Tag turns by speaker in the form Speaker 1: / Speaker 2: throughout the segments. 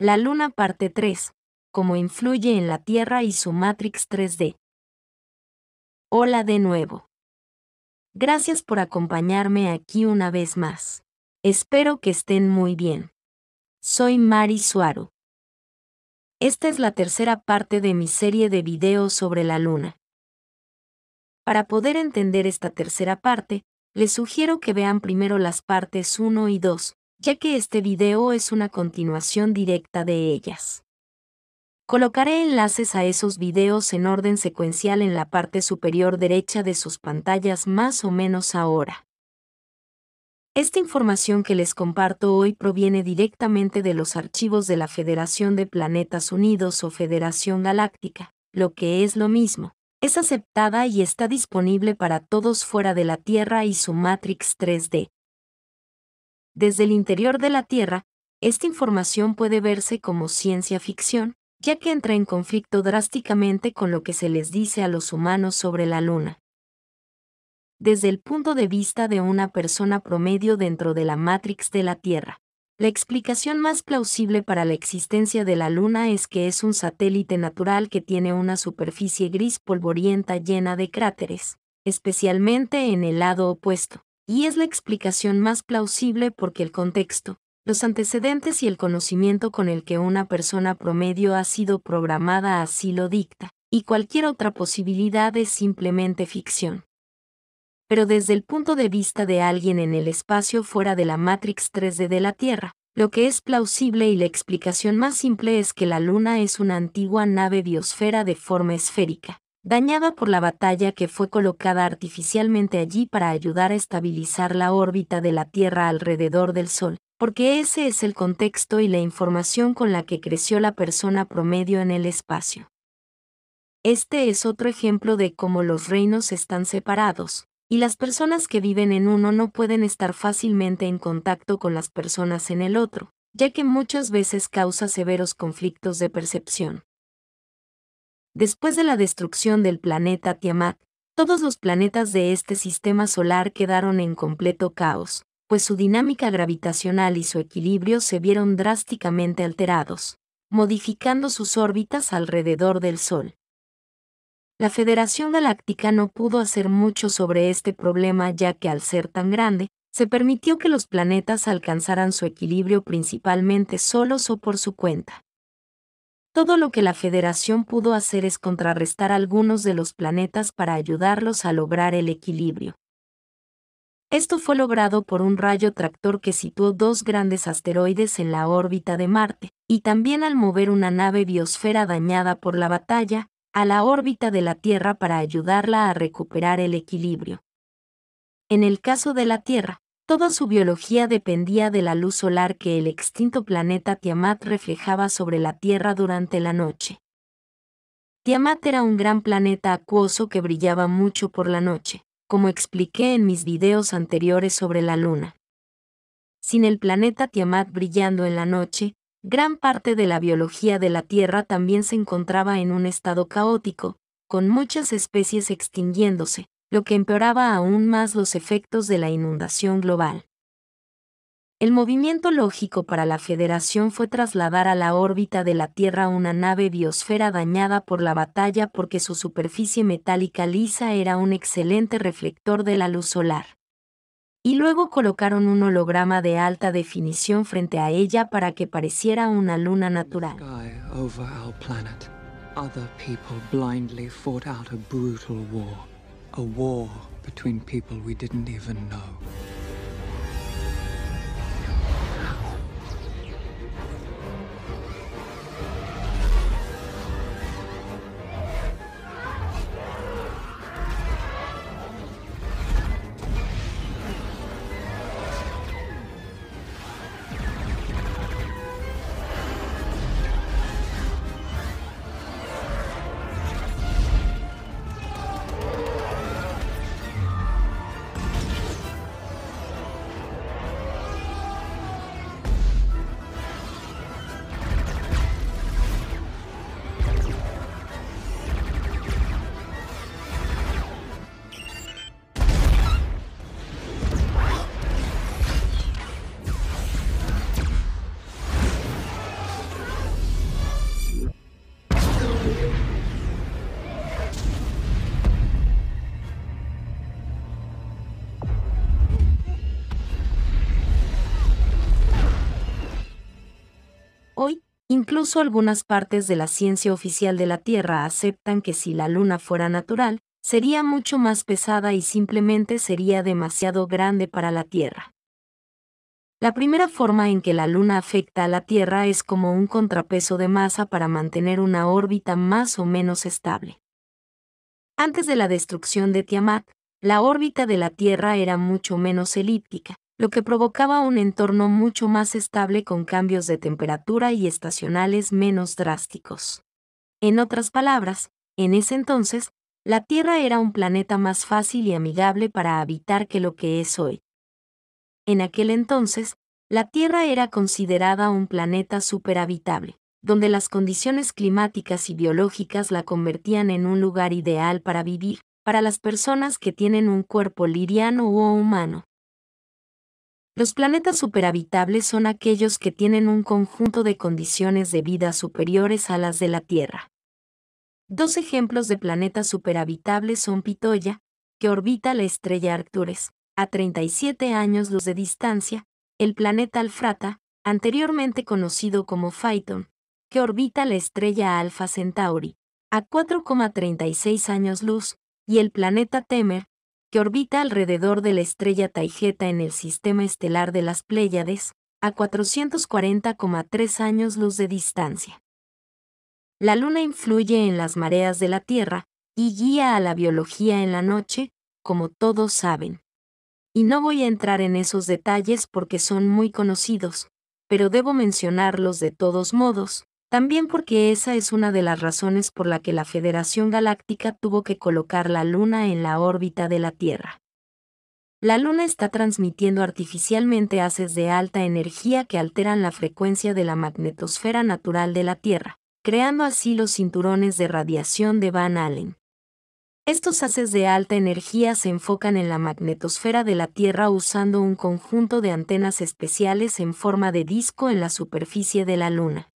Speaker 1: La Luna parte 3. Cómo influye en la Tierra y su Matrix 3D. Hola de nuevo. Gracias por acompañarme aquí una vez más. Espero que estén muy bien. Soy Mari Suaru. Esta es la tercera parte de mi serie de videos sobre la Luna. Para poder entender esta tercera parte, les sugiero que vean primero las partes 1 y 2, ya que este video es una continuación directa de ellas. Colocaré enlaces a esos videos en orden secuencial en la parte superior derecha de sus pantallas más o menos ahora. Esta información que les comparto hoy proviene directamente de los archivos de la Federación de Planetas Unidos o Federación Galáctica, lo que es lo mismo. Es aceptada y está disponible para todos fuera de la Tierra y su Matrix 3D. Desde el interior de la Tierra, esta información puede verse como ciencia ficción, ya que entra en conflicto drásticamente con lo que se les dice a los humanos sobre la Luna. Desde el punto de vista de una persona promedio dentro de la Matrix de la Tierra, la explicación más plausible para la existencia de la Luna es que es un satélite natural que tiene una superficie gris polvorienta llena de cráteres, especialmente en el lado opuesto, y es la explicación más plausible porque el contexto, los antecedentes y el conocimiento con el que una persona promedio ha sido programada así lo dicta, y cualquier otra posibilidad es simplemente ficción. Pero desde el punto de vista de alguien en el espacio fuera de la Matrix 3D de la Tierra, lo que es plausible y la explicación más simple es que la Luna es una antigua nave biosfera de forma esférica, dañada por la batalla que fue colocada artificialmente allí para ayudar a estabilizar la órbita de la Tierra alrededor del Sol, porque ese es el contexto y la información con la que creció la persona promedio en el espacio. Este es otro ejemplo de cómo los reinos están separados, y las personas que viven en uno no pueden estar fácilmente en contacto con las personas en el otro, ya que muchas veces causa severos conflictos de percepción. Después de la destrucción del planeta Tiamat, todos los planetas de este sistema solar quedaron en completo caos, pues su dinámica gravitacional y su equilibrio se vieron drásticamente alterados, modificando sus órbitas alrededor del Sol. La Federación Galáctica no pudo hacer mucho sobre este problema ya que al ser tan grande, se permitió que los planetas alcanzaran su equilibrio principalmente solos o por su cuenta. Todo lo que la Federación pudo hacer es contrarrestar algunos de los planetas para ayudarlos a lograr el equilibrio. Esto fue logrado por un rayo tractor que situó dos grandes asteroides en la órbita de Marte, y también al mover una nave biosfera dañada por la batalla, a la órbita de la Tierra para ayudarla a recuperar el equilibrio. En el caso de la Tierra, toda su biología dependía de la luz solar que el extinto planeta Tiamat reflejaba sobre la Tierra durante la noche. Tiamat era un gran planeta acuoso que brillaba mucho por la noche, como expliqué en mis videos anteriores sobre la Luna. Sin el planeta Tiamat brillando en la noche, gran parte de la biología de la Tierra también se encontraba en un estado caótico, con muchas especies extinguiéndose, lo que empeoraba aún más los efectos de la inundación global. El movimiento lógico para la Federación fue trasladar a la órbita de la Tierra una nave biosfera dañada por la batalla porque su superficie metálica lisa era un excelente reflector de la luz solar. Y luego colocaron un holograma de alta definición frente a ella para que pareciera una luna natural.
Speaker 2: Over our planet, other people blindly fought out a brutal war between people we didn't even know.
Speaker 1: Incluso algunas partes de la ciencia oficial de la Tierra aceptan que si la Luna fuera natural, sería mucho más pesada y simplemente sería demasiado grande para la Tierra. La primera forma en que la Luna afecta a la Tierra es como un contrapeso de masa para mantener una órbita más o menos estable. Antes de la destrucción de Tiamat, la órbita de la Tierra era mucho menos elíptica, lo que provocaba un entorno mucho más estable con cambios de temperatura y estacionales menos drásticos. En otras palabras, en ese entonces, la Tierra era un planeta más fácil y amigable para habitar que lo que es hoy. En aquel entonces, la Tierra era considerada un planeta superhabitable, donde las condiciones climáticas y biológicas la convertían en un lugar ideal para vivir, para las personas que tienen un cuerpo liriano o humano. Los planetas superhabitables son aquellos que tienen un conjunto de condiciones de vida superiores a las de la Tierra. Dos ejemplos de planetas superhabitables son Pitoya, que orbita la estrella Arcturus, a 37 años luz de distancia, el planeta Alfrata, anteriormente conocido como Phaethon, que orbita la estrella Alpha Centauri, a 4,36 años luz, y el planeta Temer, que orbita alrededor de la estrella Taygeta en el sistema estelar de las Pléyades, a 440,3 años luz de distancia. La Luna influye en las mareas de la Tierra y guía a la biología en la noche, como todos saben. Y no voy a entrar en esos detalles porque son muy conocidos, pero debo mencionarlos de todos modos, también porque esa es una de las razones por la que la Federación Galáctica tuvo que colocar la Luna en la órbita de la Tierra. La Luna está transmitiendo artificialmente haces de alta energía que alteran la frecuencia de la magnetosfera natural de la Tierra, creando así los cinturones de radiación de Van Allen. Estos haces de alta energía se enfocan en la magnetosfera de la Tierra usando un conjunto de antenas especiales en forma de disco en la superficie de la Luna.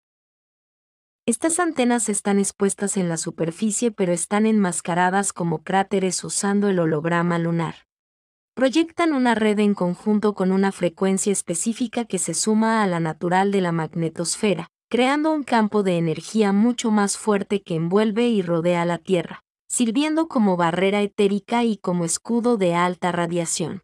Speaker 1: Estas antenas están expuestas en la superficie pero están enmascaradas como cráteres usando el holograma lunar. Proyectan una red en conjunto con una frecuencia específica que se suma a la natural de la magnetosfera, creando un campo de energía mucho más fuerte que envuelve y rodea la Tierra, sirviendo como barrera etérica y como escudo de alta radiación.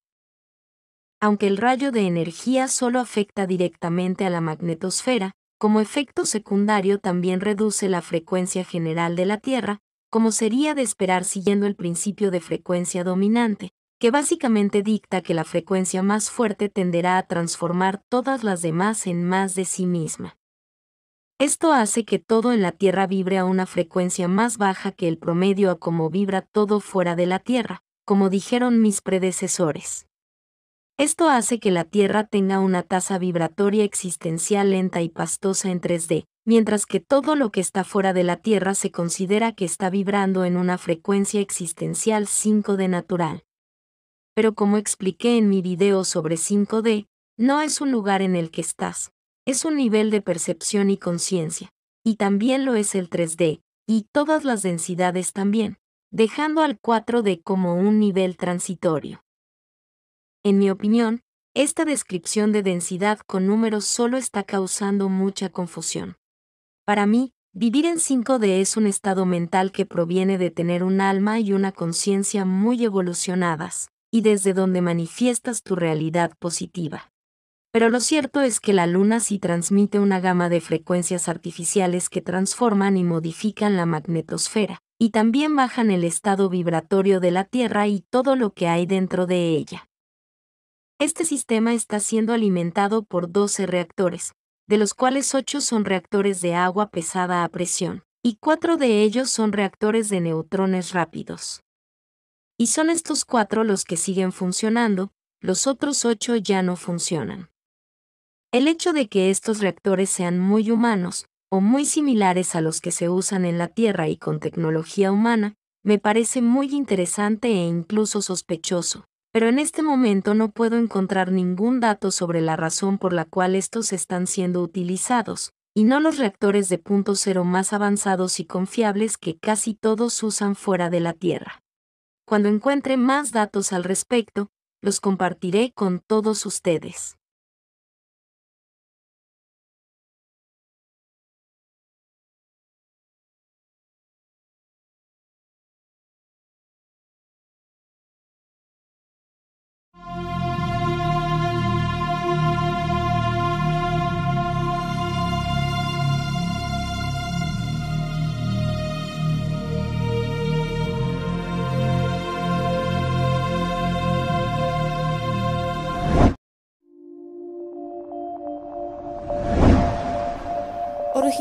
Speaker 1: Aunque el rayo de energía solo afecta directamente a la magnetosfera, como efecto secundario también reduce la frecuencia general de la Tierra, como sería de esperar siguiendo el principio de frecuencia dominante, que básicamente dicta que la frecuencia más fuerte tenderá a transformar todas las demás en más de sí misma. Esto hace que todo en la Tierra vibre a una frecuencia más baja que el promedio a como vibra todo fuera de la Tierra, como dijeron mis predecesores. Esto hace que la Tierra tenga una tasa vibratoria existencial lenta y pastosa en 3D, mientras que todo lo que está fuera de la Tierra se considera que está vibrando en una frecuencia existencial 5D natural. Pero como expliqué en mi video sobre 5D, no es un lugar en el que estás. Es un nivel de percepción y conciencia, y también lo es el 3D, y todas las densidades también, dejando al 4D como un nivel transitorio. En mi opinión, esta descripción de densidad con números solo está causando mucha confusión. Para mí, vivir en 5D es un estado mental que proviene de tener un alma y una conciencia muy evolucionadas, y desde donde manifiestas tu realidad positiva. Pero lo cierto es que la Luna sí transmite una gama de frecuencias artificiales que transforman y modifican la magnetosfera, y también bajan el estado vibratorio de la Tierra y todo lo que hay dentro de ella. Este sistema está siendo alimentado por 12 reactores, de los cuales 8 son reactores de agua pesada a presión, y 4 de ellos son reactores de neutrones rápidos. Y son estos 4 los que siguen funcionando, los otros 8 ya no funcionan. El hecho de que estos reactores sean muy humanos, o muy similares a los que se usan en la Tierra y con tecnología humana, me parece muy interesante e incluso sospechoso, pero en este momento no puedo encontrar ningún dato sobre la razón por la cual estos están siendo utilizados, y no los reactores de punto cero más avanzados y confiables que casi todos usan fuera de la Tierra. Cuando encuentre más datos al respecto, los compartiré con todos ustedes.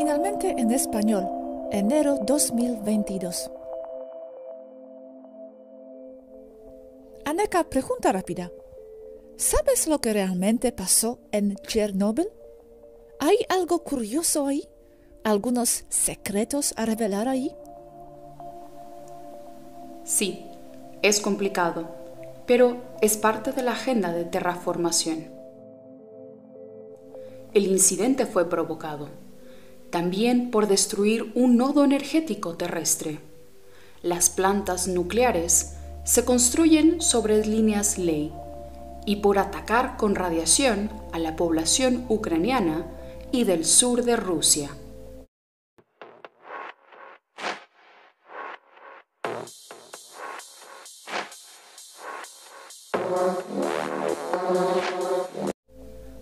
Speaker 3: finalmente en español, enero 2022. Aneka, pregunta rápida. ¿Sabes lo que realmente pasó en Chernóbil? ¿Hay algo curioso ahí? ¿Algunos secretos a revelar ahí?
Speaker 4: Sí, es complicado, pero es parte de la agenda de terraformación. El incidente fue provocado también por destruir un nodo energético terrestre. Las plantas nucleares se construyen sobre líneas ley y por atacar con radiación a la población ucraniana y del sur de Rusia.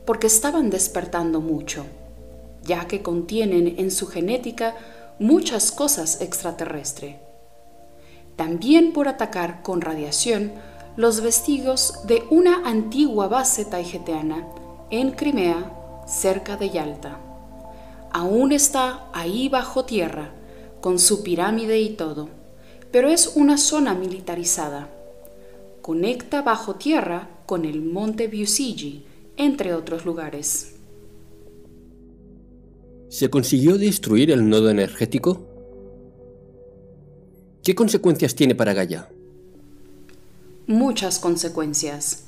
Speaker 4: Porque estaban despertando mucho, ya que contienen en su genética muchas cosas extraterrestres. También por atacar con radiación los vestigios de una antigua base taigeteana en Crimea, cerca de Yalta. Aún está ahí bajo tierra, con su pirámide y todo, pero es una zona militarizada. Conecta bajo tierra con el monte Busigi, entre otros lugares.
Speaker 5: ¿Se consiguió destruir el nodo energético? ¿Qué consecuencias tiene para Gaia?
Speaker 4: Muchas consecuencias.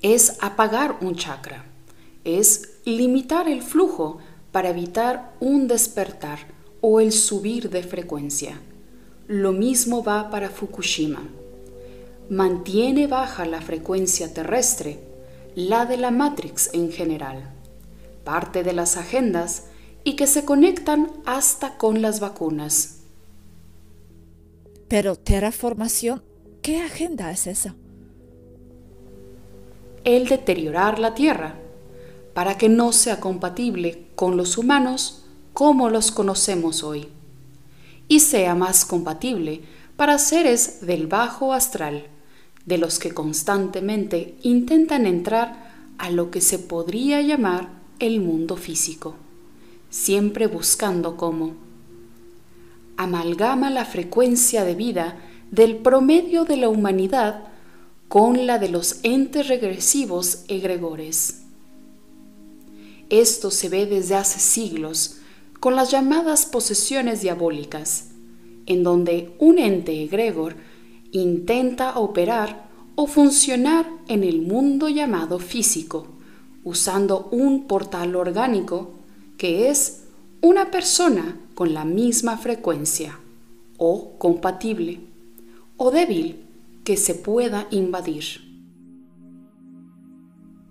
Speaker 4: Es apagar un chakra. Es limitar el flujo para evitar un despertar o el subir de frecuencia. Lo mismo va para Fukushima. Mantiene baja la frecuencia terrestre, la de la Matrix en general, parte de las agendas y que se conectan hasta con las vacunas.
Speaker 3: Pero terraformación, ¿qué agenda es esa?
Speaker 4: El deteriorar la Tierra, para que no sea compatible con los humanos como los conocemos hoy, y sea más compatible para seres del bajo astral, de los que constantemente intentan entrar a lo que se podría llamar el mundo físico, siempre buscando cómo. Amalgama la frecuencia de vida del promedio de la humanidad con la de los entes regresivos egregores. Esto se ve desde hace siglos con las llamadas posesiones diabólicas, en donde un ente egregor intenta operar o funcionar en el mundo llamado físico, usando un portal orgánico que es una persona con la misma frecuencia, o compatible, o débil que se pueda invadir.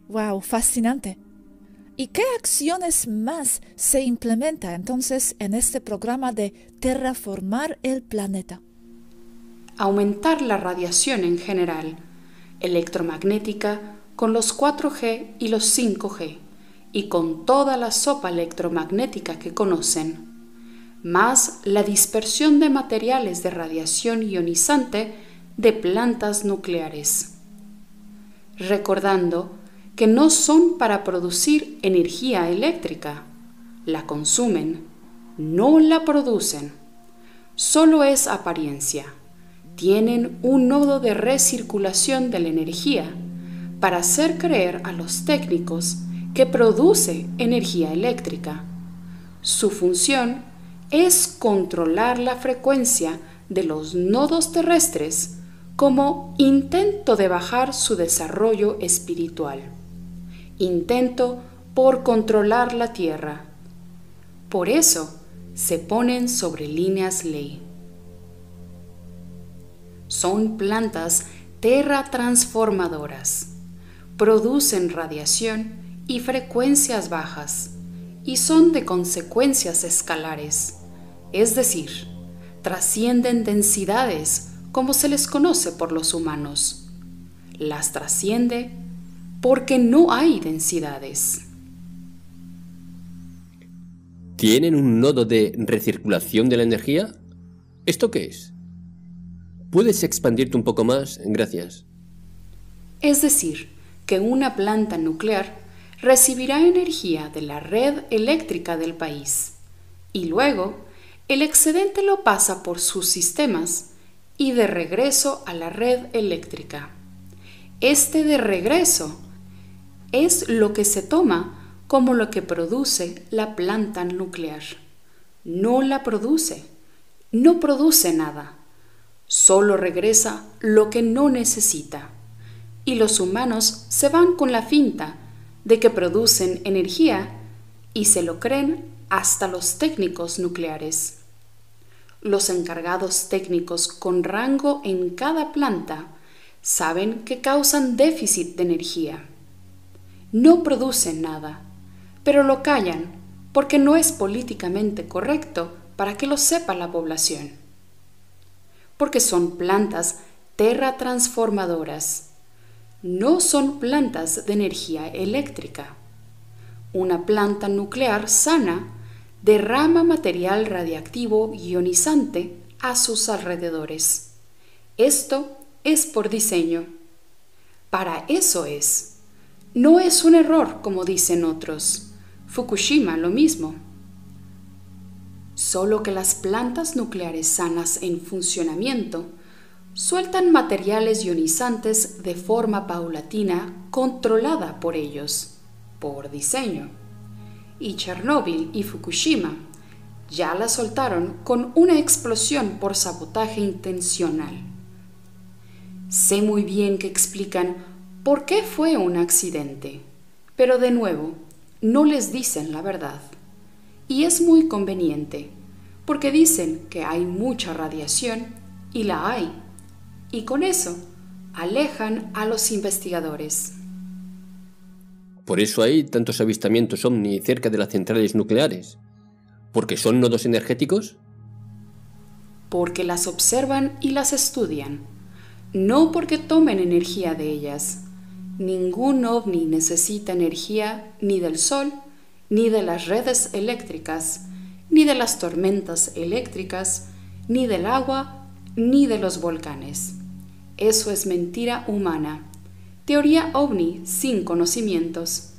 Speaker 3: ¡Wow! Fascinante. ¿Y qué acciones más se implementa entonces en este programa de terraformar el planeta?
Speaker 4: Aumentar la radiación en general, electromagnética con los 4G y los 5G, y con toda la sopa electromagnética que conocen, más la dispersión de materiales de radiación ionizante de plantas nucleares. Recordando que no son para producir energía eléctrica, la consumen, no la producen, solo es apariencia. Tienen un nodo de recirculación de la energía para hacer creer a los técnicos que produce energía eléctrica. Su función es controlar la frecuencia de los nodos terrestres como intento de bajar su desarrollo espiritual, intento por controlar la Tierra. Por eso se ponen sobre líneas ley. Son plantas terratransformadoras, producen radiación y frecuencias bajas, y son de consecuencias escalares, es decir, trascienden densidades como se les conoce por los humanos. Las trasciende porque no hay densidades.
Speaker 5: ¿Tienen un nodo de recirculación de la energía? ¿Esto qué es? ¿Puedes expandirte un poco más? Gracias.
Speaker 4: Es decir, que una planta nuclear recibirá energía de la red eléctrica del país y luego el excedente lo pasa por sus sistemas y de regreso a la red eléctrica. Este de regreso es lo que se toma como lo que produce la planta nuclear. No la produce, no produce nada, solo regresa lo que no necesita. Y los humanos se van con la finta de que producen energía y se lo creen hasta los técnicos nucleares. Los encargados técnicos con rango en cada planta saben que causan déficit de energía. No producen nada, pero lo callan porque no es políticamente correcto para que lo sepa la población. Porque son plantas terratransformadoras. No son plantas de energía eléctrica. Una planta nuclear sana derrama material radiactivo ionizante a sus alrededores. Esto es por diseño. Para eso es. No es un error, como dicen otros. Fukushima lo mismo. Solo que las plantas nucleares sanas en funcionamiento sueltan materiales ionizantes de forma paulatina controlada por ellos, por diseño. Y Chernóbil y Fukushima ya la soltaron con una explosión por sabotaje intencional. Sé muy bien que explican por qué fue un accidente, pero de nuevo, no les dicen la verdad. Y es muy conveniente, porque dicen que hay mucha radiación y la hay. Y con eso alejan a los investigadores.
Speaker 5: Por eso hay tantos avistamientos ovni cerca de las centrales nucleares. ¿Porque son nodos energéticos?
Speaker 4: Porque las observan y las estudian, no porque tomen energía de ellas. Ningún ovni necesita energía ni del sol, ni de las redes eléctricas, ni de las tormentas eléctricas, ni del agua, ni de los volcanes. Eso es mentira humana, teoría ovni sin conocimientos.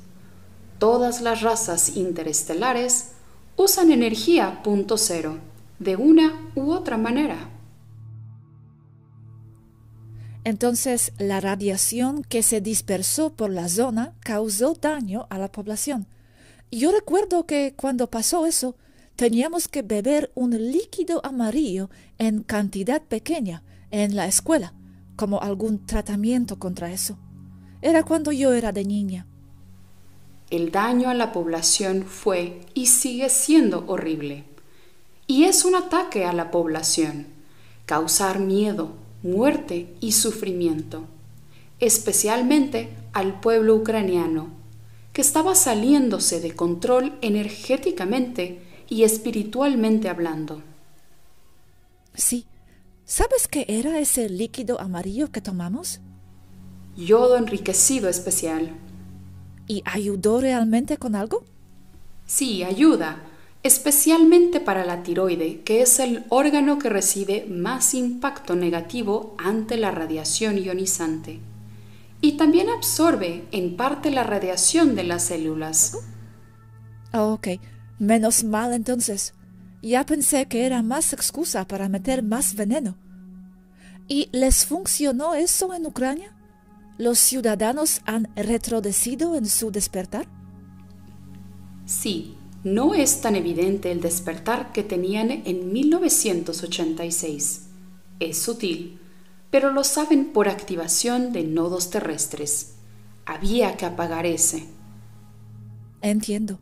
Speaker 4: Todas las razas interestelares usan energía punto cero, de una u otra manera.
Speaker 3: Entonces, la radiación que se dispersó por la zona causó daño a la población. Yo recuerdo que cuando pasó eso, teníamos que beber un líquido amarillo en cantidad pequeña en la escuela, como algún tratamiento contra eso. Era cuando yo era de niña.
Speaker 4: El daño a la población fue y sigue siendo horrible. Y es un ataque a la población, causar miedo, muerte y sufrimiento, especialmente al pueblo ucraniano, que estaba saliéndose de control energéticamente y espiritualmente hablando.
Speaker 3: Sí. ¿Sabes qué era ese líquido amarillo que tomamos?
Speaker 4: Yodo enriquecido especial.
Speaker 3: ¿Y ayudó realmente con algo?
Speaker 4: Sí, ayuda, especialmente para la tiroide, que es el órgano que recibe más impacto negativo ante la radiación ionizante. Y también absorbe en parte la radiación de las células.
Speaker 3: Oh, ok. Menos mal entonces. Ya pensé que era más excusa para meter más veneno. ¿Y les funcionó eso en Ucrania? ¿Los ciudadanos han retrocedido en su despertar?
Speaker 4: Sí, no es tan evidente el despertar que tenían en 1986. Es sutil, pero lo saben por activación de nodos terrestres. Había que apagar ese.
Speaker 3: Entiendo.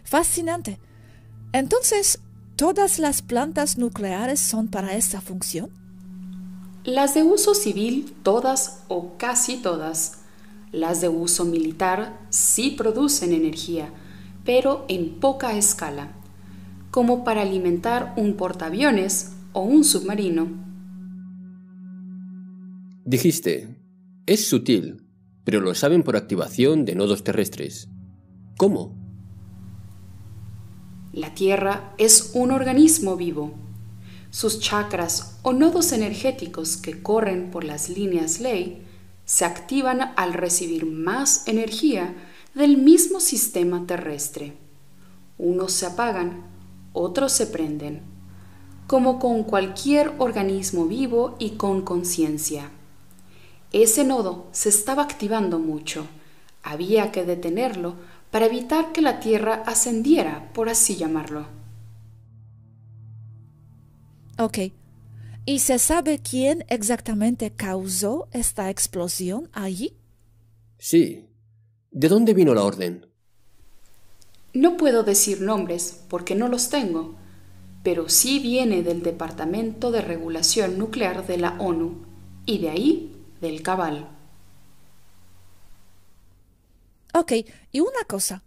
Speaker 3: Fascinante. Entonces, ¿todas las plantas nucleares son para esa función?
Speaker 4: Las de uso civil, todas o casi todas. Las de uso militar sí producen energía, pero en poca escala, como para alimentar un portaaviones o un submarino.
Speaker 5: Dijiste, es sutil, pero lo saben por activación de nodos terrestres. ¿Cómo?
Speaker 4: La Tierra es un organismo vivo. Sus chakras o nodos energéticos que corren por las líneas ley se activan al recibir más energía del mismo sistema terrestre. Unos se apagan, otros se prenden, como con cualquier organismo vivo y con conciencia. Ese nodo se estaba activando mucho. Había que detenerlo para evitar que la Tierra ascendiera, por así llamarlo.
Speaker 3: Ok. ¿Y se sabe quién exactamente causó esta explosión allí?
Speaker 5: Sí. ¿De dónde vino la orden?
Speaker 4: No puedo decir nombres porque no los tengo, pero sí viene del Departamento de Regulación Nuclear de la ONU y de ahí del Cabal.
Speaker 3: Ok, y una cosa.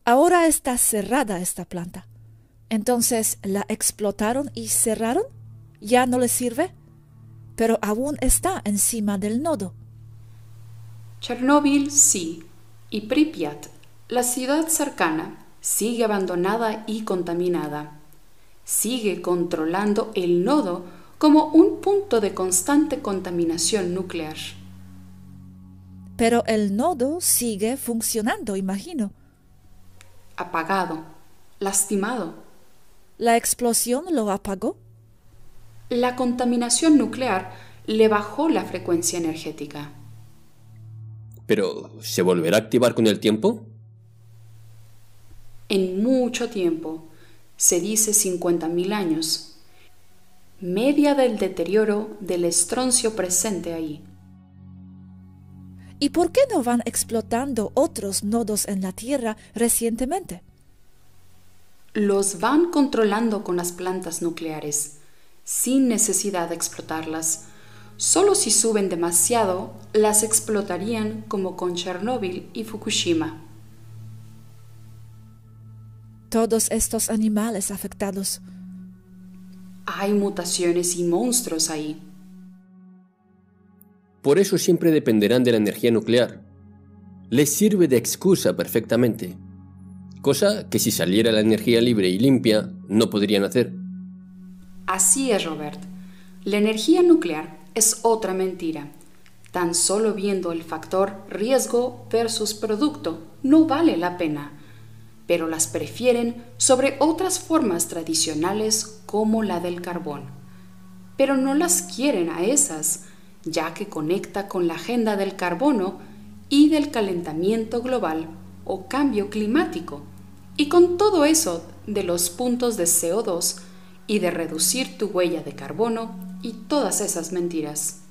Speaker 3: Ahora está cerrada esta planta. Entonces, ¿la explotaron y cerraron? ¿Ya no les sirve? Pero aún está encima del nodo.
Speaker 4: Chernóbil sí, y Pripyat, la ciudad cercana, sigue abandonada y contaminada. Sigue controlando el nodo como un punto de constante contaminación nuclear.
Speaker 3: Pero el nodo sigue funcionando, imagino.
Speaker 4: Apagado, lastimado.
Speaker 3: ¿La explosión lo apagó?
Speaker 4: La contaminación nuclear le bajó la frecuencia energética.
Speaker 5: ¿Pero se volverá a activar con el tiempo?
Speaker 4: En mucho tiempo, se dice 50.000 años, media del deterioro del estroncio presente ahí.
Speaker 3: ¿Y por qué no van explotando otros nodos en la Tierra recientemente?
Speaker 4: Los van controlando con las plantas nucleares, sin necesidad de explotarlas. Solo si suben demasiado, las explotarían como con Chernóbil y Fukushima.
Speaker 3: Todos estos animales afectados.
Speaker 4: Hay mutaciones y monstruos ahí.
Speaker 5: Por eso siempre dependerán de la energía nuclear. Les sirve de excusa perfectamente. Cosa que si saliera la energía libre y limpia, no podrían hacer.
Speaker 4: Así es, Robert. La energía nuclear es otra mentira. Tan solo viendo el factor riesgo versus producto no vale la pena, pero las prefieren sobre otras formas tradicionales como la del carbón. Pero no las quieren a esas, ya que conecta con la agenda del carbono y del calentamiento global o cambio climático, y con todo eso de los puntos de CO2 y de reducir tu huella de carbono y todas esas mentiras.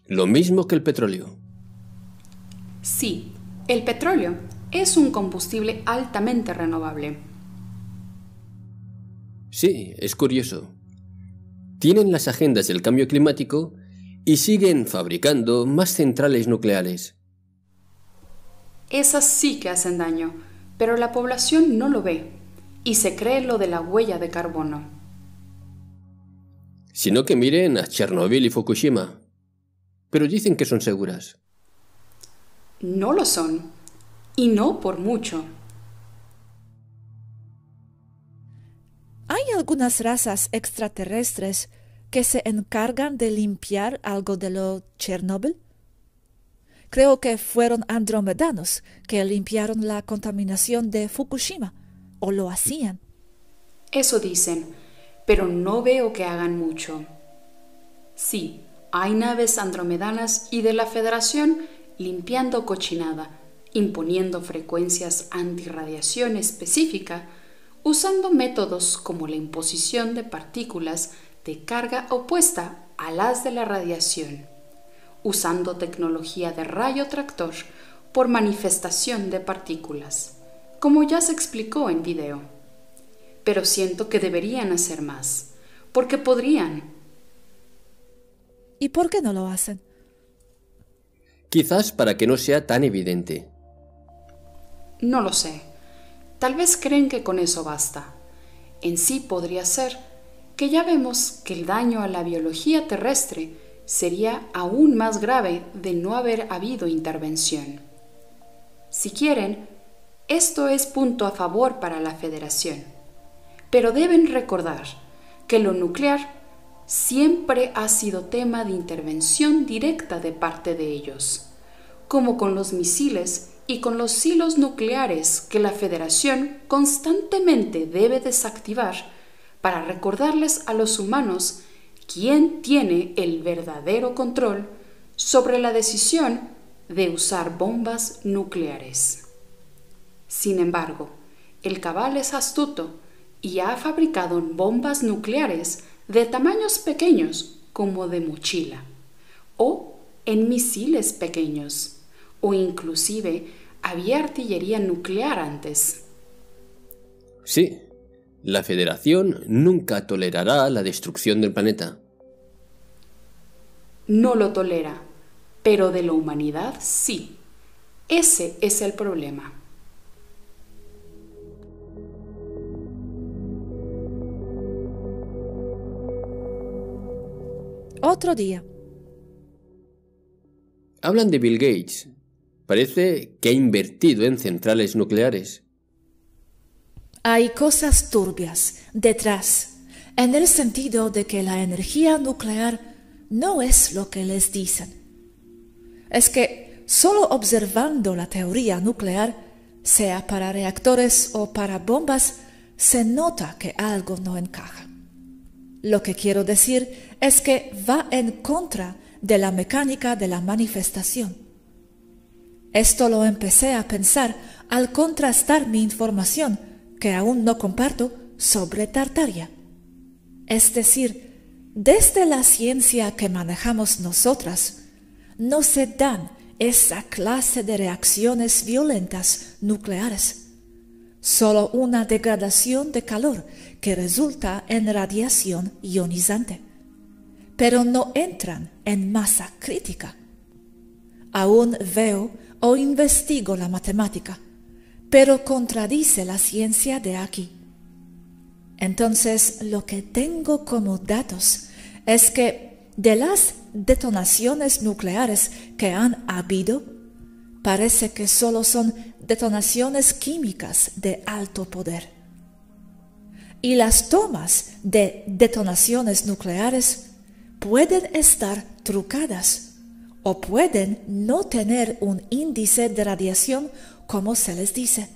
Speaker 5: Lo mismo que el petróleo.
Speaker 4: Sí, el petróleo es un combustible altamente renovable.
Speaker 5: Sí, es curioso. Tienen las agendas del cambio climático y siguen fabricando más centrales nucleares.
Speaker 4: Esas sí que hacen daño, pero la población no lo ve y se cree lo de la huella de carbono.
Speaker 5: Sino que miren a Chernóbil y Fukushima. Pero dicen que son seguras.
Speaker 4: No lo son, y no por mucho.
Speaker 3: ¿Hay algunas razas extraterrestres que se encargan de limpiar algo de lo Chernóbil? Creo que fueron andromedanos que limpiaron la contaminación de Fukushima, o lo hacían.
Speaker 4: Eso dicen, pero no veo que hagan mucho. Sí, hay naves andromedanas y de la Federación limpiando cochinada, imponiendo frecuencias antirradiación específica, usando métodos como la imposición de partículas de carga opuesta a las de la radiación, usando tecnología de rayo tractor por manifestación de partículas, como ya se explicó en video. Pero siento que deberían hacer más, porque podrían.
Speaker 3: ¿Y por qué no lo hacen?
Speaker 5: Quizás para que no sea tan evidente.
Speaker 4: No lo sé. Tal vez creen que con eso basta. En sí podría ser que ya vemos que el daño a la biología terrestre sería aún más grave de no haber habido intervención. Si quieren, esto es punto a favor para la Federación. Pero deben recordar que lo nuclear siempre ha sido tema de intervención directa de parte de ellos, como con los misiles y con los hilos nucleares que la Federación constantemente debe desactivar para recordarles a los humanos quién tiene el verdadero control sobre la decisión de usar bombas nucleares. Sin embargo, el Cabal es astuto y ha fabricado bombas nucleares de tamaños pequeños como de mochila, o en misiles pequeños, o inclusive había artillería nuclear antes.
Speaker 5: Sí, la Federación nunca tolerará la destrucción del planeta.
Speaker 4: No lo tolera, pero de la humanidad sí. Ese es el problema.
Speaker 3: Otro día.
Speaker 5: Hablan de Bill Gates. Parece que ha invertido en centrales nucleares.
Speaker 3: Hay cosas turbias detrás, en el sentido de que la energía nuclear no es lo que les dicen. Es que solo observando la teoría nuclear, sea para reactores o para bombas, se nota que algo no encaja. Lo que quiero decir es que va en contra de la mecánica de la manifestación. Esto lo empecé a pensar al contrastar mi información, que aún no comparto, sobre Tartaria. Es decir, desde la ciencia que manejamos nosotras, no se dan esa clase de reacciones violentas nucleares. Solo una degradación de calor que resulta en radiación ionizante. Pero no entran en masa crítica. Aún veo o investigo la matemática, pero contradice la ciencia de aquí. Entonces, lo que tengo como datos es que de las detonaciones nucleares que han habido, parece que solo son detonaciones químicas de alto poder. Y las tomas de detonaciones nucleares pueden estar trucadas o pueden no tener un índice de radiación como se les dice.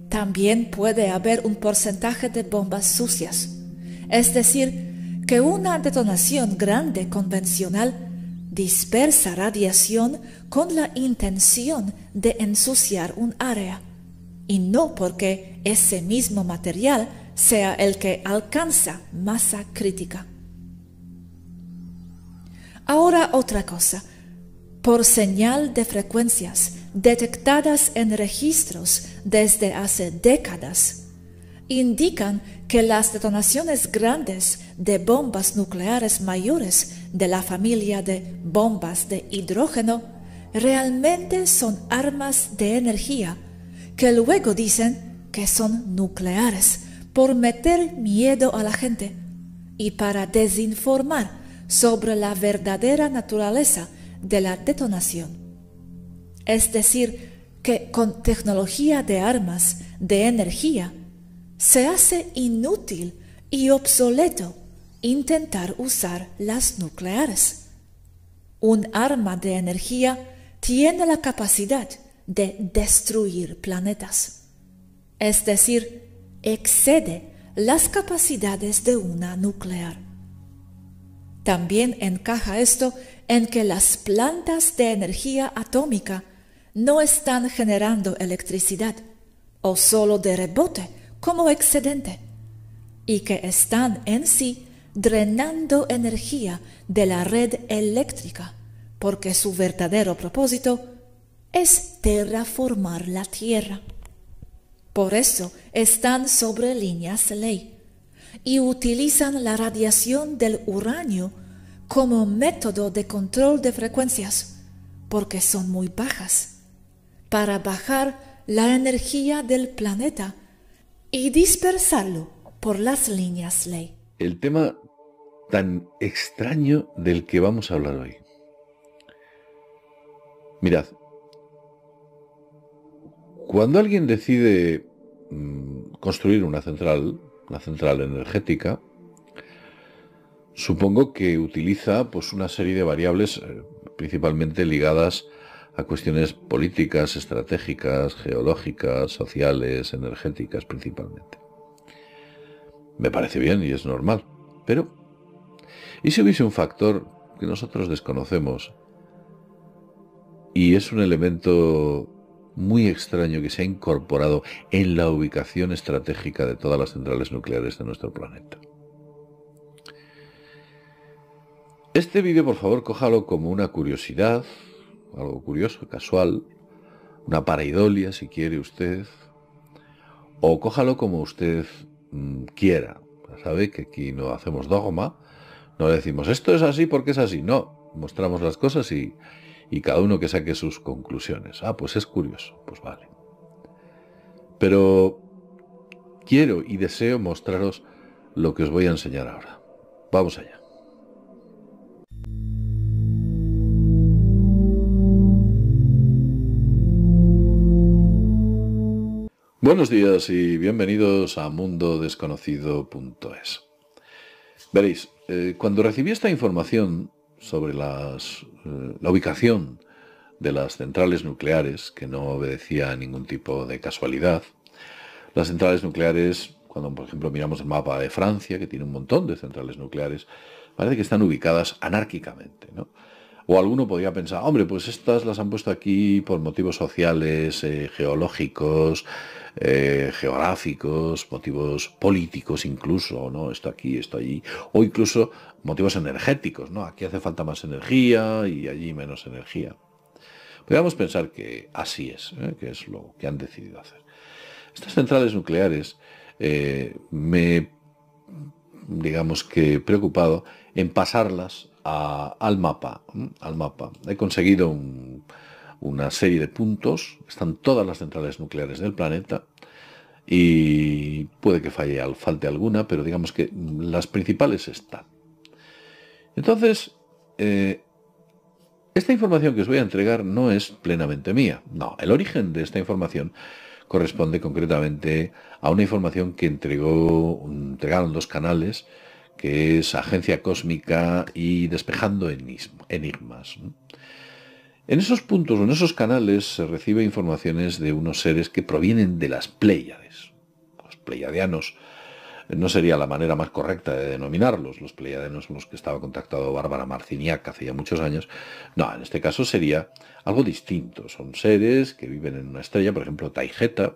Speaker 3: También puede haber un porcentaje de bombas sucias, es decir, que una detonación grande convencional dispersa radiación con la intención de ensuciar un área, y no porque ese mismo material sea el que alcanza masa crítica. Ahora otra cosa. Por señal de frecuencias detectadas en registros desde hace décadas, indican que las detonaciones grandes de bombas nucleares mayores de la familia de bombas de hidrógeno realmente son armas de energía que luego dicen que son nucleares por meter miedo a la gente y para desinformar sobre la verdadera naturaleza de la detonación. Es decir, que con tecnología de armas de energía se hace inútil y obsoleto intentar usar las nucleares. Un arma de energía tiene la capacidad de destruir planetas, es decir, excede las capacidades de una nuclear. También encaja esto en que las plantas de energía atómica no están generando electricidad, o solo de rebote como excedente, y que están en sí drenando energía de la red eléctrica, porque su verdadero propósito es terraformar la Tierra. Por eso están sobre líneas de ley y utilizan la radiación del uranio como método de control de frecuencias, porque son muy bajas, para bajar la energía del planeta y dispersarlo por las líneas ley.
Speaker 6: El tema tan extraño del que vamos a hablar hoy. Mirad, cuando alguien decide construir una central energética, supongo que utiliza pues una serie de variables principalmente ligadas a cuestiones políticas, estratégicas, geológicas, sociales, energéticas principalmente. Me parece bien y es normal, pero ¿y si hubiese un factor que nosotros desconocemos y es un elemento muy extraño que se ha incorporado en la ubicación estratégica de todas las centrales nucleares de nuestro planeta? Este vídeo, por favor, cójalo como una curiosidad, algo curioso, casual, una pareidolia, si quiere usted, o cójalo como usted quiera. Ya sabe que aquí no hacemos dogma, no le decimos esto es así porque es así, no, mostramos las cosas y cada uno que saque sus conclusiones. Ah, pues es curioso, pues vale. Pero quiero y deseo mostraros lo que os voy a enseñar ahora. Vamos allá. Buenos días y bienvenidos a mundodesconocido.es. Veréis, cuando recibí esta información sobre la ubicación de las centrales nucleares, que no obedecía a ningún tipo de casualidad, las centrales nucleares, cuando por ejemplo miramos el mapa de Francia, que tiene un montón de centrales nucleares, parece que están ubicadas anárquicamente, ¿no? O alguno podría pensar, hombre, pues estas las han puesto aquí por motivos sociales, geológicos, geográficos, motivos políticos incluso, ¿no? Esto aquí, esto allí, o incluso motivos energéticos, ¿no? Aquí hace falta más energía y allí menos energía. Podríamos pensar que así es, que es lo que han decidido hacer. Estas centrales nucleares digamos que he preocupado en pasarlas al mapa. He conseguido una serie de puntos, están todas las centrales nucleares del planeta y puede que falte alguna, pero digamos que las principales están. Entonces, esta información que os voy a entregar no es plenamente mía. No, el origen de esta información corresponde concretamente a una información que entregaron dos canales, que es Agencia Cósmica y Despejando Enigmas. En esos puntos o en esos canales se recibe informaciones de unos seres que provienen de las Pléyades. Los pleiadianos no sería la manera más correcta de denominarlos. Los pleiadianos son los que estaba contactado Bárbara Marciniak hace ya muchos años. No, en este caso sería algo distinto. Son seres que viven en una estrella, por ejemplo, Taigeta,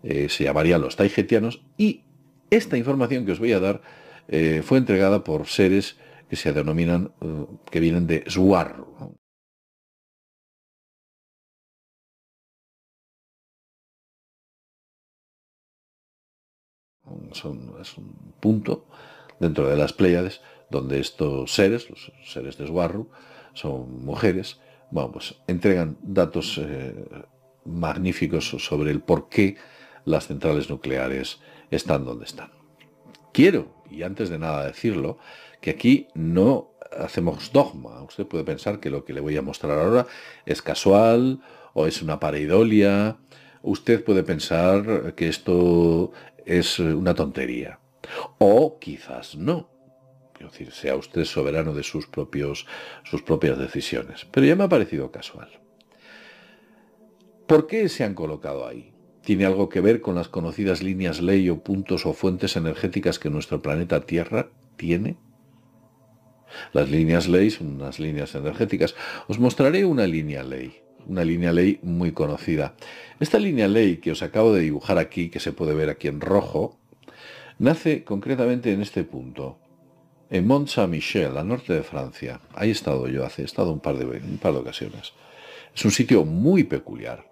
Speaker 6: se llamarían los taigetianos, y esta información que os voy a dar fue entregada por seres que se denominan, que vienen de Zuarru, ¿no? Es un punto dentro de las Pléyades donde estos seres, los seres de Zuarru, son mujeres, bueno, pues entregan datos magníficos sobre el por qué las centrales nucleares están donde están. Quiero, y antes de nada decirlo, que aquí no hacemos dogma. Usted puede pensar que lo que le voy a mostrar ahora es casual o es una pareidolia. Usted puede pensar que esto es una tontería. O quizás no. Es decir, sea usted soberano de sus propias decisiones. Pero ya me ha parecido casual. ¿Por qué se han colocado ahí? ¿Tiene algo que ver con las conocidas líneas ley o puntos o fuentes energéticas que nuestro planeta Tierra tiene? Las líneas ley son unas líneas energéticas. Os mostraré una línea ley muy conocida. Esta línea ley que os acabo de dibujar aquí, que se puede ver aquí en rojo, nace concretamente en este punto, en Mont Saint-Michel, al norte de Francia. Ahí he estado yo, he estado un par de ocasiones. Es un sitio muy peculiar,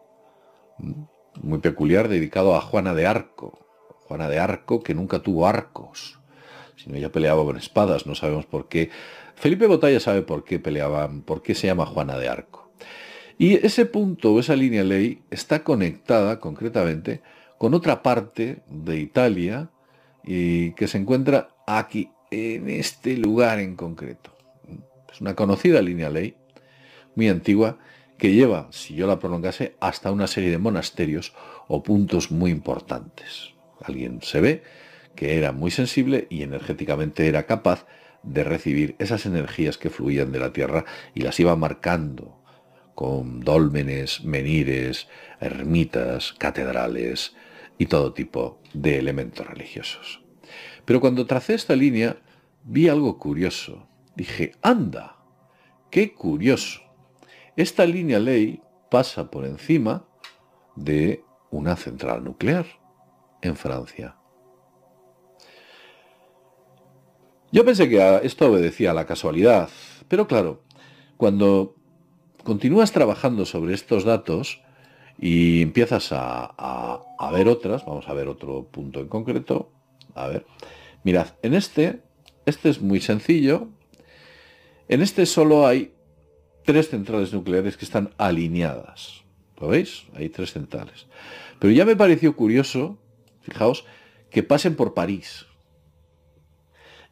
Speaker 6: dedicado a Juana de Arco. Juana de Arco, que nunca tuvo arcos, sino ella peleaba con espadas. No sabemos por qué. Felipe Botalla sabe por qué peleaban, por qué se llama Juana de Arco. Y ese punto, esa línea ley, está conectada concretamente con otra parte de Italia y que se encuentra aquí, en este lugar en concreto. Es una conocida línea ley, muy antigua, que lleva, si yo la prolongase, hasta una serie de monasterios o puntos muy importantes. Alguien se ve que era muy sensible y energéticamente era capaz de recibir esas energías que fluían de la Tierra y las iba marcando con dólmenes, menhires, ermitas, catedrales y todo tipo de elementos religiosos. Pero cuando tracé esta línea, vi algo curioso. Dije, anda, qué curioso. Esta línea ley pasa por encima de una central nuclear en Francia. Yo pensé que esto obedecía a la casualidad, pero claro, cuando continúas trabajando sobre estos datos y empiezas a ver otras, vamos a ver otro punto en concreto, a ver, mirad, en este es muy sencillo, en este solo hay 3 centrales nucleares que están alineadas, ¿lo veis? Hay 3 centrales, pero ya me pareció curioso, fijaos, que pasen por París,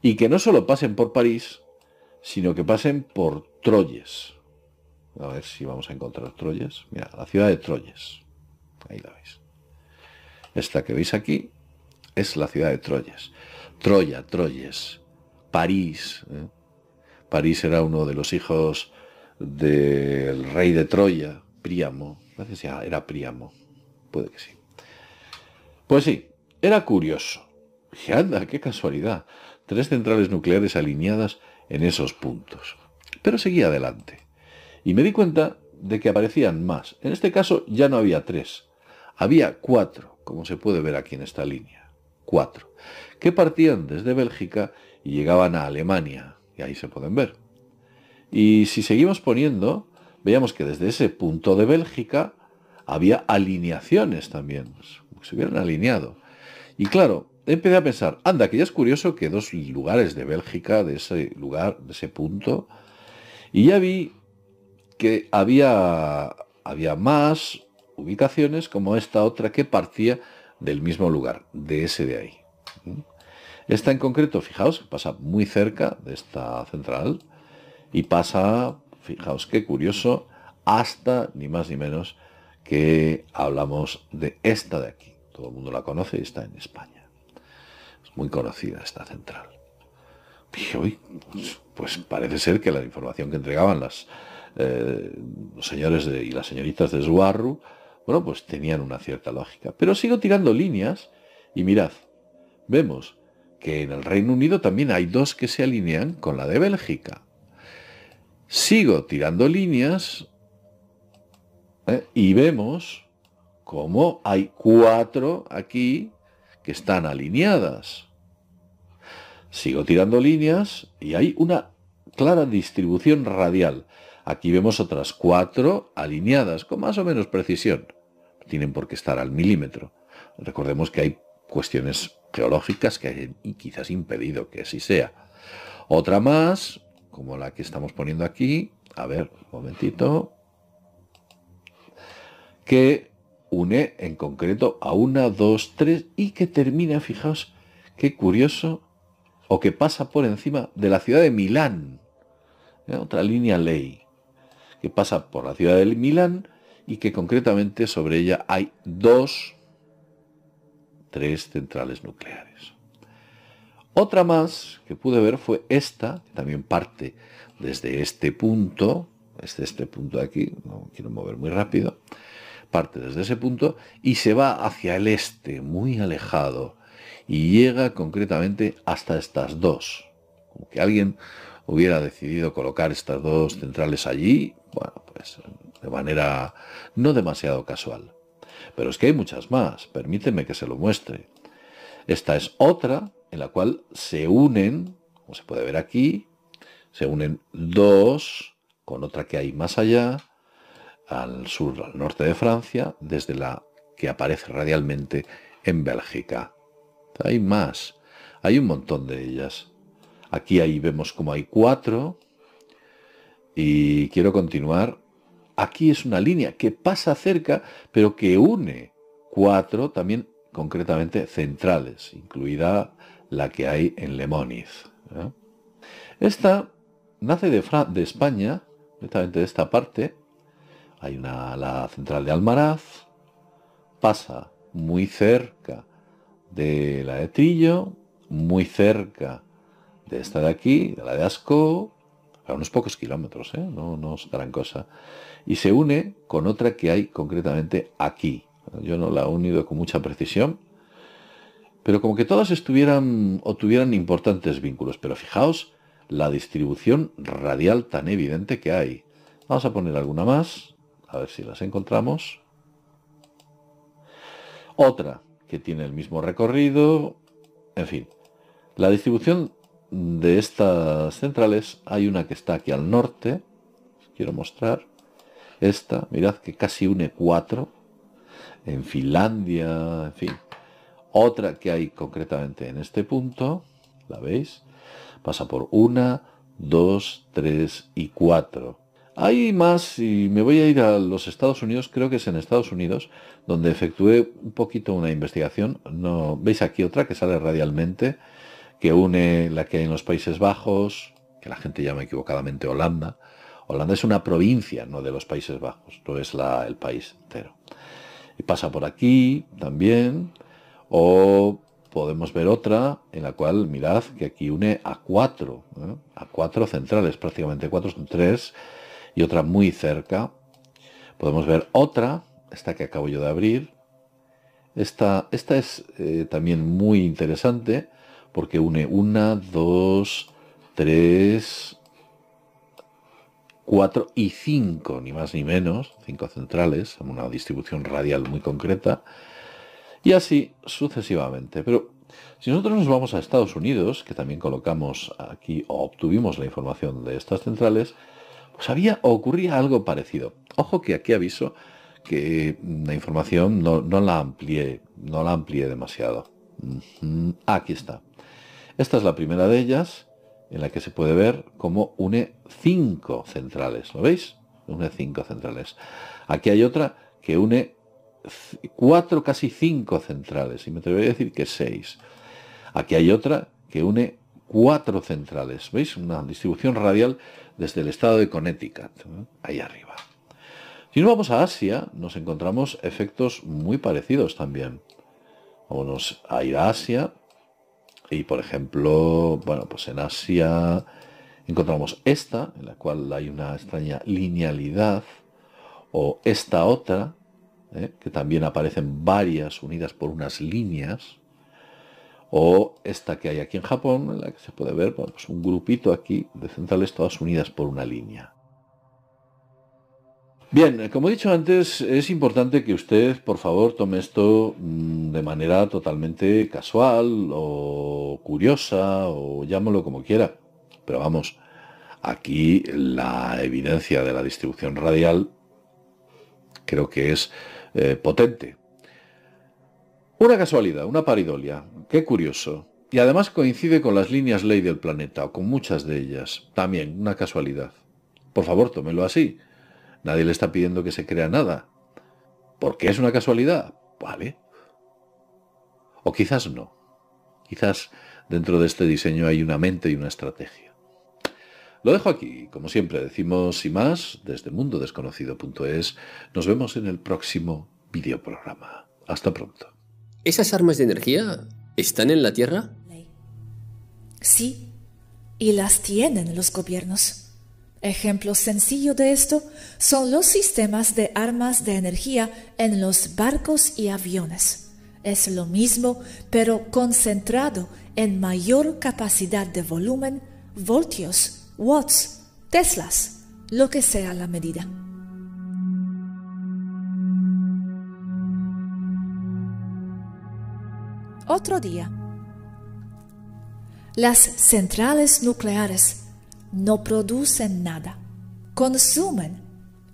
Speaker 6: y que no solo pasen por París, sino que pasen por Troyes. A ver si vamos a encontrar Troyes. Mira, la ciudad de Troyes. Ahí la veis. Esta que veis aquí es la ciudad de Troyes. Troya, Troyes. París. París era uno de los hijos del rey de Troya, Príamo. Gracias, ya era Príamo. Puede que sí. Pues sí, era curioso. Dije, anda, qué casualidad. 3 centrales nucleares alineadas en esos puntos. Pero seguí adelante. Y me di cuenta de que aparecían más. En este caso ya no había 3. Había 4, como se puede ver aquí en esta línea. 4. Que partían desde Bélgica y llegaban a Alemania. Y ahí se pueden ver. Y si seguimos poniendo, veíamos que desde ese punto de Bélgica había alineaciones también. Se hubieran alineado. Y claro, empecé a pensar, anda, que ya es curioso que 2 lugares de Bélgica, de ese lugar, de ese punto, y ya vi que había más ubicaciones como esta otra que partía del mismo lugar, de ese de ahí. Esta en concreto, fijaos, pasa muy cerca de esta central y pasa, fijaos qué curioso, hasta ni más ni menos que hablamos de esta de aquí. Todo el mundo la conoce y está en España. Es muy conocida esta central. Dije, uy, pues parece ser que la información que entregaban los señores y las señoritas de Swarru, bueno, pues tenían una cierta lógica. Pero sigo tirando líneas y mirad, vemos que en el Reino Unido también hay 2 que se alinean con la de Bélgica. Sigo tirando líneas y vemos cómo hay 4 aquí que están alineadas. Sigo tirando líneas y hay una clara distribución radial. Aquí vemos otras 4 alineadas con más o menos precisión. No tienen por qué estar al milímetro. Recordemos que hay cuestiones geológicas que han quizás impedido que así sea. Otra más, como la que estamos poniendo aquí, a ver, un momentito, que une en concreto a 1, 2, 3 y que termina, fijaos, qué curioso, o que pasa por encima de la ciudad de Milán. Otra línea ley que pasa por la ciudad de Milán y que concretamente sobre ella hay 3 centrales nucleares. Otra más que pude ver fue esta, que también parte desde este punto, este punto de aquí, no quiero mover muy rápido, parte desde ese punto y se va hacia el este, muy alejado, y llega concretamente hasta estas 2. Como que alguien hubiera decidido colocar estas 2 centrales allí, bueno, pues de manera no demasiado casual. Pero es que hay muchas más, permíteme que se lo muestre. Esta es otra en la cual se unen, como se puede ver aquí, se unen 2 con otra que hay más allá, al sur, al norte de Francia, desde la que aparece radialmente en Bélgica. Hay más, hay un montón de ellas. Aquí ahí vemos como hay 4 y quiero continuar. Aquí es una línea que pasa cerca, pero que une 4 también concretamente centrales, incluida la que hay en Le Moniz. Esta nace de España, directamente de esta parte. Hay la central de Almaraz, pasa muy cerca de la de Trillo, muy cerca de esta de aquí, de la de Ascó, a unos pocos kilómetros, no es gran cosa, y se une con otra que hay concretamente aquí. Yo no la he unido con mucha precisión, pero como que todas estuvieran o tuvieran importantes vínculos. Pero fijaos la distribución radial tan evidente que hay. Vamos a poner alguna más, a ver si las encontramos. Otra que tiene el mismo recorrido, en fin. La distribución de estas centrales, hay una que está aquí al norte, os quiero mostrar. Esta, mirad que casi une 4, en Finlandia, en fin. Otra que hay concretamente en este punto, ¿la veis? Pasa por 1, 2, 3 y 4. Hay más, y me voy a ir a los Estados Unidos, creo que es en Estados Unidos, donde efectué un poquito una investigación. No, veis aquí otra que sale radialmente, que une la que hay en los Países Bajos, que la gente llama equivocadamente Holanda. Holanda es una provincia, no de los Países Bajos, no es el país entero. Y pasa por aquí también, o podemos ver otra en la cual, mirad, que aquí une a 4, a 4 centrales, prácticamente 4 son 3, y otra muy cerca. Podemos ver otra, esta que acabo yo de abrir. Esta es también muy interesante, porque une 1, 2, 3, 4 y 5, ni más ni menos, 5 centrales, en una distribución radial muy concreta, y así sucesivamente. Pero si nosotros nos vamos a Estados Unidos, que también colocamos aquí, o obtuvimos la información de estas centrales, pues ocurría algo parecido. Ojo que aquí aviso que la información no la amplié demasiado. Aquí está. Esta es la primera de ellas, en la que se puede ver cómo une 5 centrales. ¿Lo veis? Une 5 centrales. Aquí hay otra que une 4, casi 5 centrales. Y me atrevería a decir que 6. Aquí hay otra que une 4 centrales. ¿Veis? Una distribución radial desde el estado de Connecticut, ahí arriba. Si nos vamos a Asia, nos encontramos efectos muy parecidos también. Vamos a ir a Asia. Y por ejemplo, bueno, pues en Asia encontramos esta, en la cual hay una extraña linealidad, o esta otra, que también aparecen varias unidas por unas líneas, o esta que hay aquí en Japón, en la que se puede ver, bueno, pues un grupito aquí de centrales todas unidas por una línea. Bien, como he dicho antes, es importante que usted, por favor, tome esto de manera totalmente casual o curiosa, o llámalo como quiera. Pero vamos, aquí la evidencia de la distribución radial creo que es potente. Una casualidad, una paridolia, qué curioso. Y además coincide con las líneas ley del planeta, o con muchas de ellas. También, una casualidad. Por favor, tómelo así. Nadie le está pidiendo que se crea nada. ¿Por qué es una casualidad? Vale. O quizás no. Quizás dentro de este diseño hay una mente y una estrategia. Lo dejo aquí. Como siempre decimos, sin más, desde mundodesconocido.es, nos vemos en el próximo videoprograma. Hasta pronto.
Speaker 5: ¿Esas armas de energía están en la Tierra?
Speaker 3: Sí, y las tienen los gobiernos. Ejemplo sencillo de esto son los sistemas de armas de energía en los barcos y aviones. Es lo mismo, pero concentrado en mayor capacidad de volumen, voltios, watts, teslas, lo que sea la medida. Otro día. Las centrales nucleares no producen nada, consumen.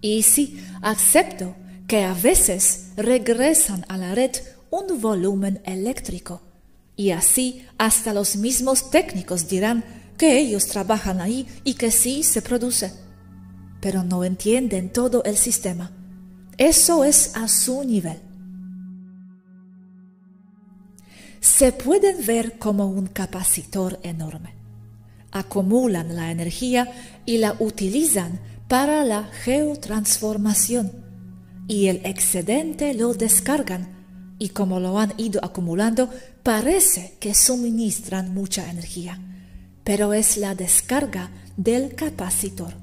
Speaker 3: Y sí, acepto que a veces regresan a la red un volumen eléctrico. Y así hasta los mismos técnicos dirán que ellos trabajan ahí y que sí se produce. Pero no entienden todo el sistema. Eso es a su nivel. Se pueden ver como un capacitor enorme. Acumulan la energía y la utilizan para la geotransformación, y el excedente lo descargan, y como lo han ido acumulando, parece que suministran mucha energía. pero es la descarga del capacitor.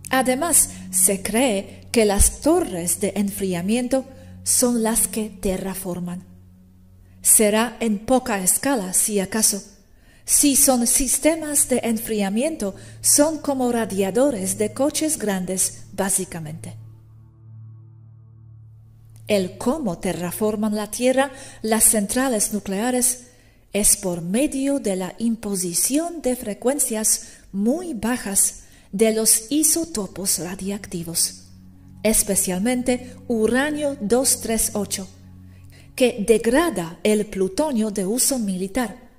Speaker 3: Además, se cree que las torres de enfriamiento son las que terraforman. Será en poca escala, si acaso. Si son sistemas de enfriamiento, son como radiadores de coches grandes, básicamente. El cómo terraforman la Tierra las centrales nucleares es por medio de la imposición de frecuencias muy bajas de los isótopos radiactivos, especialmente uranio 238, que degrada el plutonio de uso militar.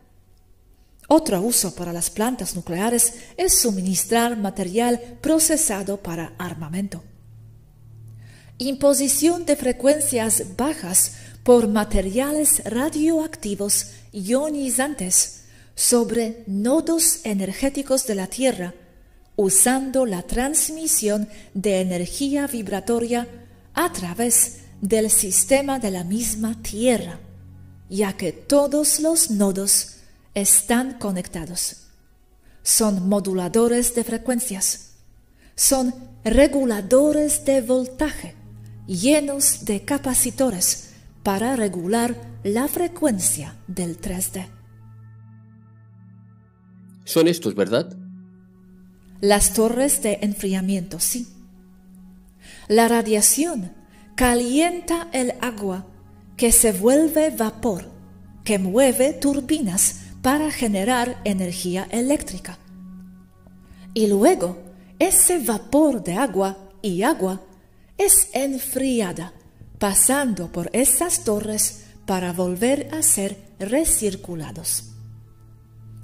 Speaker 3: Otro uso para las plantas nucleares es suministrar material procesado para armamento. Imposición de frecuencias bajas por materiales radioactivos ionizantes sobre nodos energéticos de la Tierra, usando la transmisión de energía vibratoria a través del sistema de la misma Tierra, ya que todos los nodos están conectados. Son moduladores de frecuencias. Son reguladores de voltaje, llenos de capacitores para regular la frecuencia del 3D.
Speaker 5: Son estos, ¿verdad?
Speaker 3: Las torres de enfriamiento, sí. La radiación calienta el agua que se vuelve vapor, que mueve turbinas para generar energía eléctrica. Y luego, ese vapor de agua y agua es enfriada, pasando por esas torres para volver a ser recirculados.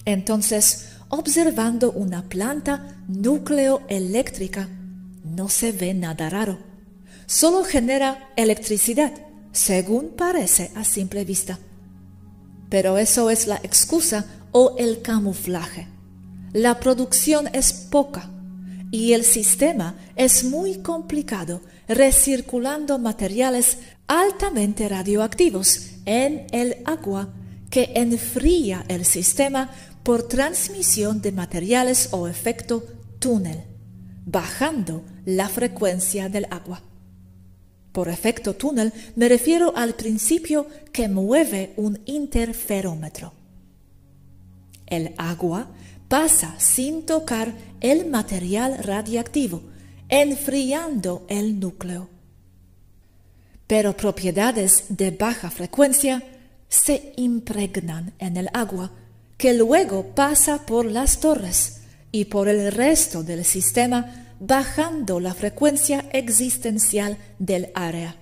Speaker 3: Entonces, observando una planta nucleoeléctrica, no se ve nada raro. Solo genera electricidad, según parece a simple vista. Pero eso es la excusa o el camuflaje. La producción es poca y el sistema es muy complicado, recirculando materiales altamente radioactivos en el agua que enfría el sistema por transmisión de materiales o efecto túnel, bajando la frecuencia del agua. Por efecto túnel me refiero al principio que mueve un interferómetro. El agua pasa sin tocar el material radiactivo, enfriando el núcleo. Pero propiedades de baja frecuencia se impregnan en el agua, que luego pasa por las torres y por el resto del sistema, bajando la frecuencia existencial del área.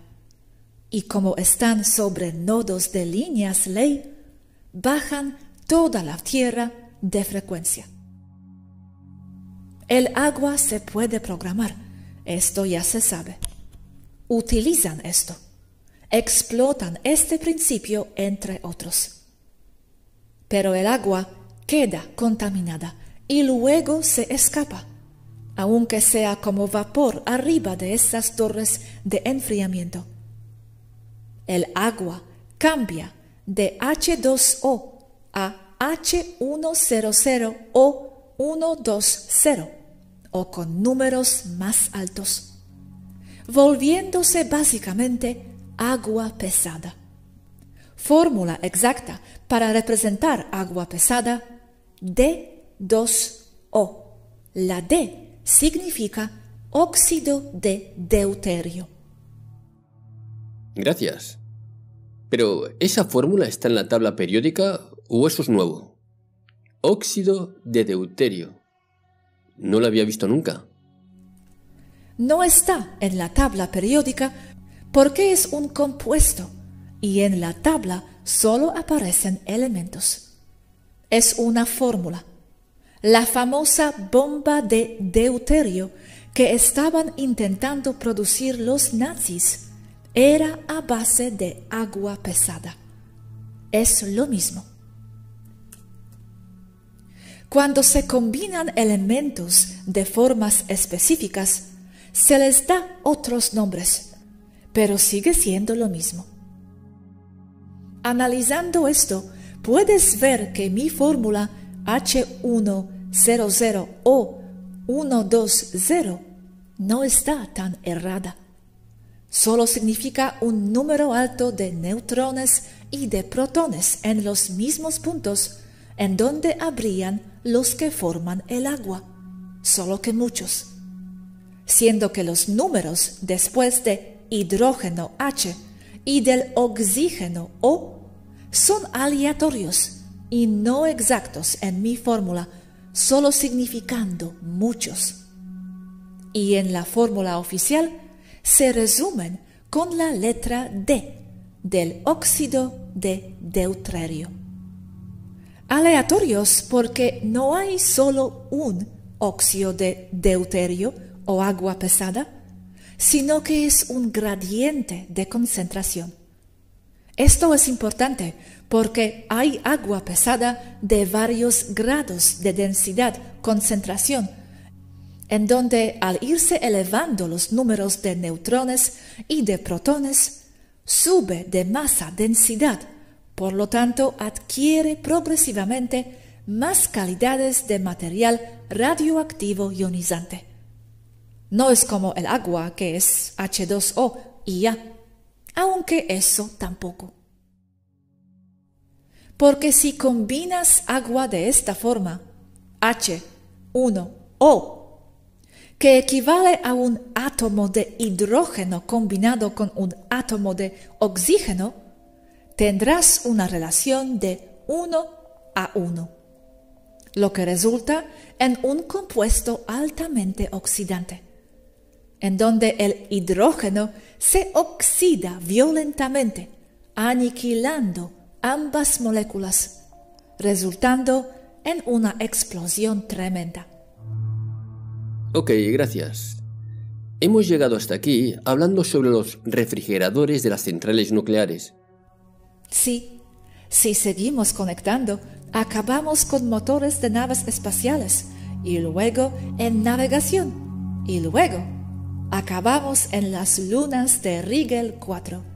Speaker 3: Y como están sobre nodos de líneas ley, bajan toda la Tierra de frecuencia. El agua se puede programar, esto ya se sabe. Utilizan esto, explotan este principio entre otros. Pero el agua queda contaminada y luego se escapa, aunque sea como vapor arriba de esas torres de enfriamiento. El agua cambia de H2O a H100 o 120, o con números más altos, volviéndose básicamente agua pesada. Fórmula exacta para representar agua pesada: D2O. La D significa óxido de deuterio.
Speaker 5: Gracias. Pero, ¿esa fórmula está en la tabla periódica o eso es nuevo? Óxido de deuterio. No lo había visto nunca.
Speaker 3: No está en la tabla periódica porque es un compuesto y en la tabla solo aparecen elementos. Es una fórmula. La famosa bomba de deuterio que estaban intentando producir los nazis era a base de agua pesada. Es lo mismo. Cuando se combinan elementos de formas específicas, se les da otros nombres, pero sigue siendo lo mismo. Analizando esto, puedes ver que mi fórmula H100 o 120 no está tan errada. Solo significa un número alto de neutrones y de protones en los mismos puntos en donde habrían los que forman el agua, solo que muchos. Siendo que los números después de hidrógeno H y del oxígeno O son aleatorios y no exactos en mi fórmula, solo significando muchos. Y en la fórmula oficial se resumen con la letra D del óxido de deuterio. Aleatorios porque no hay solo un óxido de deuterio o agua pesada, sino que es un gradiente de concentración. Esto es importante porque hay agua pesada de varios grados de densidad, concentración, en donde al irse elevando los números de neutrones y de protones, sube de masa, densidad, por lo tanto adquiere progresivamente más calidades de material radioactivo ionizante. No es como el agua, que es H2O y ya, aunque eso tampoco. Porque si combinas agua de esta forma, H1O, que equivale a un átomo de hidrógeno combinado con un átomo de oxígeno, tendrás una relación de 1:1, lo que resulta en un compuesto altamente oxidante, en donde el hidrógeno se oxida violentamente, aniquilando ambas moléculas, resultando en una explosión tremenda.
Speaker 5: Ok, gracias. Hemos llegado hasta aquí hablando sobre los refrigeradores de las centrales nucleares.
Speaker 3: Sí, si seguimos conectando, acabamos con motores de naves espaciales, y luego en navegación, y luego acabamos en las lunas de Rigel 4.